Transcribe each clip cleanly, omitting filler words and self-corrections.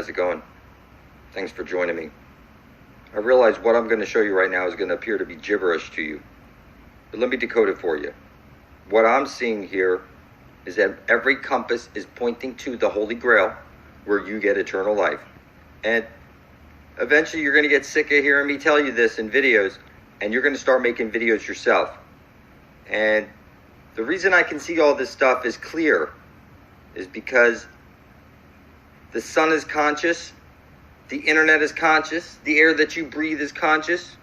How's it going? Thanks for joining me. I realize what I'm going to show you right now is going to appear to be gibberish to you. But let me decode it for you. What I'm seeing here is that every compass is pointing to the Holy Grail, where you get eternal life. And eventually you're going to get sick of hearing me tell you this in videos, and you're going to start making videos yourself. And the reason I can see all this stuff is clear is because the sun is conscious, the internet is conscious, the air that you breathe is conscious,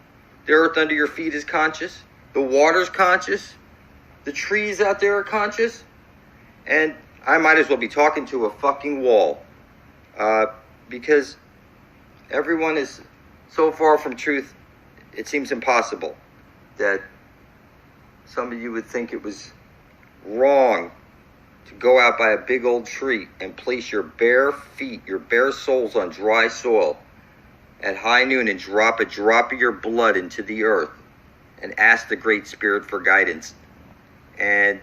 the earth under your feet is conscious, the water's conscious, the trees out there are conscious, and I might as well be talking to a fucking wall, because everyone is so far from truth, it seems impossible that some of you would think it was wrong to go out by a big old tree and place your bare feet, your bare soles on dry soil at high noon and drop a drop of your blood into the earth and ask the Great Spirit for guidance. And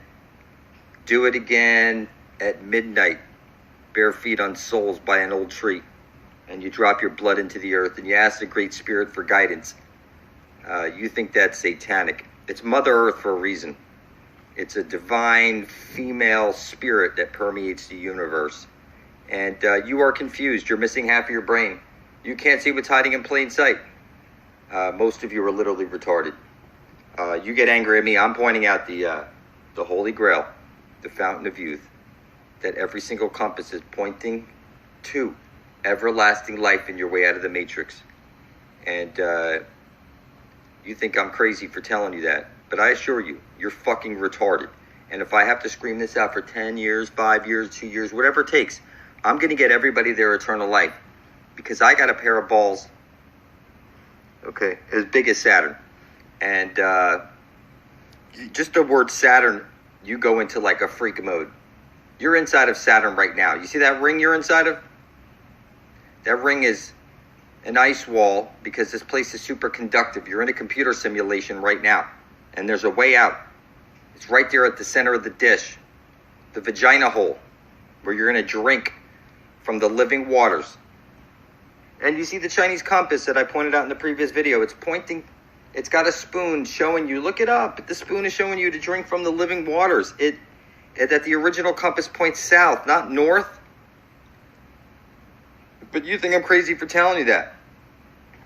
do it again at midnight, bare feet on soles by an old tree. And you drop your blood into the earth and you ask the Great Spirit for guidance. You think that's satanic. It's Mother Earth for a reason. It's a divine female spirit that permeates the universe. And you are confused. You're missing half of your brain. You can't see what's hiding in plain sight. Most of you are literally retarded. You get angry at me. I'm pointing out the Holy Grail, the fountain of youth, that every single compass is pointing to everlasting life in your way out of the matrix. And you think I'm crazy for telling you that. But I assure you, you're fucking retarded. And if I have to scream this out for 10 years, 5 years, 2 years, whatever it takes, I'm going to get everybody their eternal life. Because I got a pair of balls, okay, as big as Saturn. And just the word Saturn, you go into like a freak mode. You're inside of Saturn right now. You see that ring you're inside of? That ring is an ice wall because this place is super conductive. You're in a computer simulation right now. And there's a way out. It's right there at the center of the dish. The vagina hole. Where you're going to drink from the living waters. And you see the Chinese compass that I pointed out in the previous video. It's pointing. It's got a spoon showing you. Look it up. The spoon is showing you to drink from the living waters. That the original compass points south, not north. But you think I'm crazy for telling you that.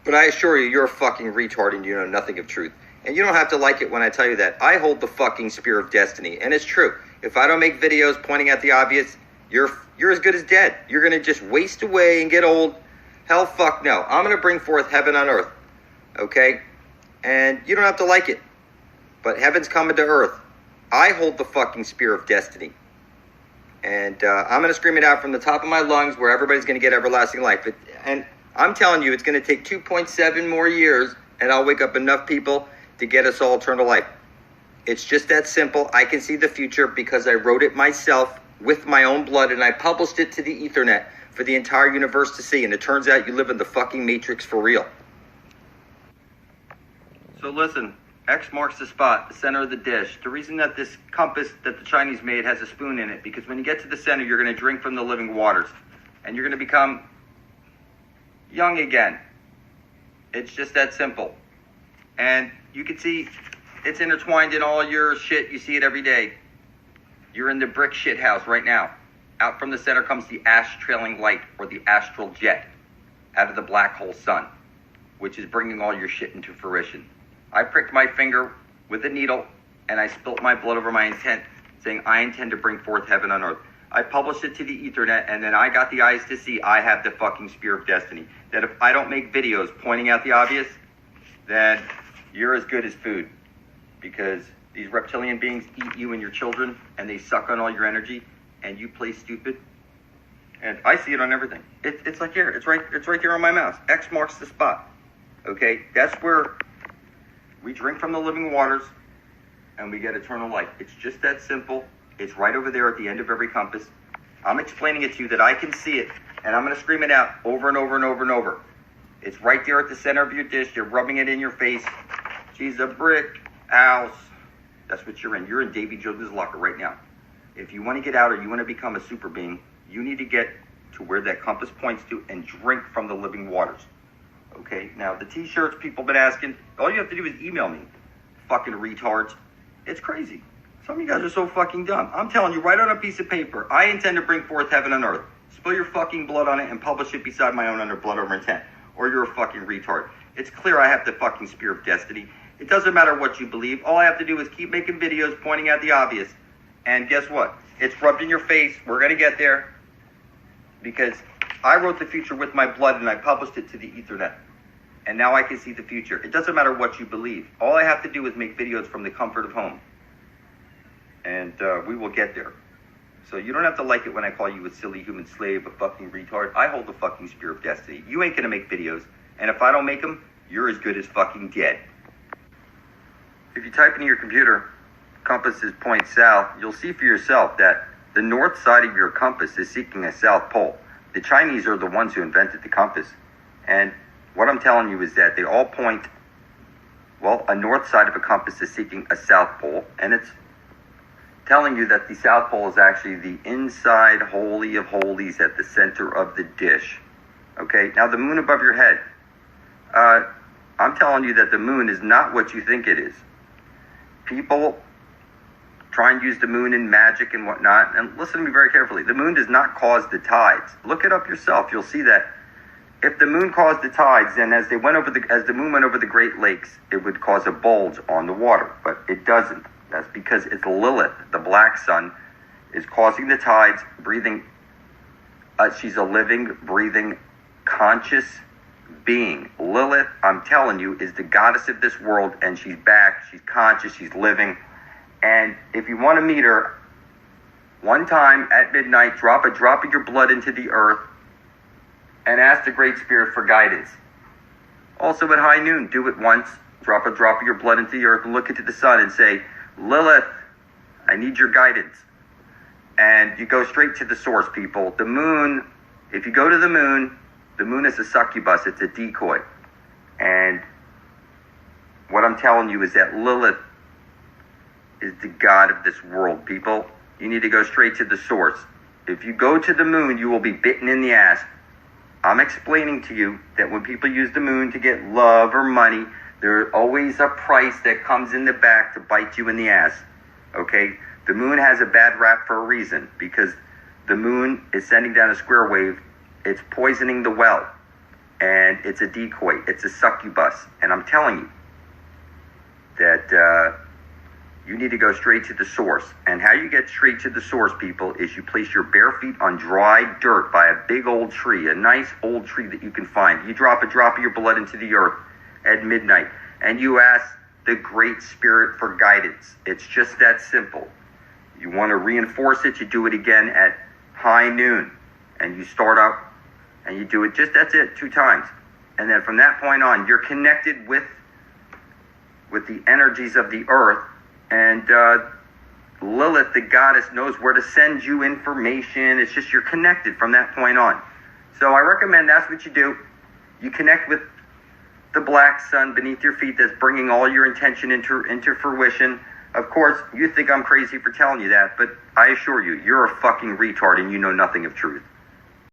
But I assure you, you're a fucking retard and you know nothing of truth. And you don't have to like it when I tell you that. I hold the fucking spear of destiny. And it's true. If I don't make videos pointing at the obvious, you're as good as dead. You're going to just waste away and get old. Hell fuck no. I'm going to bring forth heaven on earth. Okay? And you don't have to like it. But heaven's coming to earth. I hold the fucking spear of destiny. And I'm going to scream it out from the top of my lungs where everybody's going to get everlasting life. And I'm telling you, it's going to take 2.7 more years. And I'll wake up enough people to get us all eternal life. It's just that simple. I can see the future because I wrote it myself with my own blood and I published it to the Ethernet for the entire universe to see. And it turns out you live in the fucking matrix for real. So listen, X marks the spot, the center of the dish. The reason that this compass that the Chinese made has a spoon in it, because when you get to the center, you're going to drink from the living waters. And you're going to become young again. It's just that simple. And you can see it's intertwined in all your shit. You see it every day. You're in the brick shit house right now. Out from the center comes the ash trailing light, or the astral jet, out of the black hole sun, which is bringing all your shit into fruition. I pricked my finger with a needle, and I spilt my blood over my intent, saying I intend to bring forth heaven on earth. I published it to the Ethernet, and then I got the eyes to see I have the fucking spear of destiny. That if I don't make videos pointing out the obvious, then you're as good as food. Because these reptilian beings eat you and your children, and they suck on all your energy, and you play stupid. And I see it on everything. It's like here. It's right there on my mouse. X marks the spot. Okay? That's where we drink from the living waters, and we get eternal life. It's just that simple. It's right over there at the end of every compass. I'm explaining it to you that I can see it, and I'm going to scream it out over and over and over and over. It's right there at the center of your dish. You're rubbing it in your face. She's a brick house. That's what you're in. You're in Davy Jones' locker right now. If you want to get out or you want to become a super being, you need to get to where that compass points to and drink from the living waters. Okay, now the t-shirts people have been asking, all you have to do is email me. Fucking retards. It's crazy. Some of you guys are so fucking dumb. I'm telling you, write on a piece of paper, I intend to bring forth heaven and earth. Spill your fucking blood on it and publish it beside my own under blood over intent. Or you're a fucking retard. It's clear I have the fucking spear of destiny. It doesn't matter what you believe. All I have to do is keep making videos pointing at the obvious. And guess what? It's rubbed in your face. We're going to get there. Because I wrote the future with my blood and I published it to the Ethernet. And now I can see the future. It doesn't matter what you believe. All I have to do is make videos from the comfort of home. And we will get there. So you don't have to like it when I call you a silly human slave, a fucking retard. I hold the fucking spear of destiny. You ain't going to make videos. And if I don't make them, you're as good as fucking dead. If you type into your computer, compasses point south, you'll see for yourself that the north side of your compass is seeking a south pole. The Chinese are the ones who invented the compass. And what I'm telling you is that they all point, well, a north side of a compass is seeking a south pole, and it's telling you that the south pole is actually the inside Holy of Holies at the center of the dish. Okay, now the moon above your head. I'm telling you that the moon is not what you think it is. People try and use the moon in magic and whatnot, and listen to me very carefully. The moon does not cause the tides. Look it up yourself. You'll see that if the moon caused the tides, then as the moon went over the Great Lakes, it would cause a bulge on the water, but it doesn't. That's because it's Lilith, the black sun, is causing the tides, breathing. She's a living, breathing, conscious being. Lilith, I'm telling you, is the goddess of this world, and she's back, she's conscious, she's living. And if you want to meet her, one time at midnight, drop a drop of your blood into the earth and ask the Great Spirit for guidance. Also at high noon, do it once. Drop a drop of your blood into the earth and look into the sun and say, Lilith, I need your guidance. And you go straight to the source, people. The moon, if you go to the moon is a succubus, it's a decoy. And what I'm telling you is that Lilith is the god of this world, people. You need to go straight to the source. If you go to the moon, you will be bitten in the ass. I'm explaining to you that when people use the moon to get love or money, there's always a price that comes in the back to bite you in the ass. Okay? The moon has a bad rap for a reason, because the moon is sending down a square wave. It's poisoning the well. And it's a decoy. It's a succubus. And I'm telling you that you need to go straight to the source. And how you get straight to the source, people, is you place your bare feet on dry dirt by a big old tree, a nice old tree that you can find. You drop a drop of your blood into the earth at midnight, and you ask the Great Spirit for guidance. It's just that simple. You want to reinforce it, you do it again at high noon, and you start up, and you do it that's it, 2 times. And then from that point on, you're connected with the energies of the earth, and Lilith, the goddess, knows where to send you information. It's just you're connected from that point on. So I recommend that's what you do. You connect with the black sun beneath your feet that's bringing all your intention into fruition. Of course, you think I'm crazy for telling you that, but I assure you, you're a fucking retard and you know nothing of truth.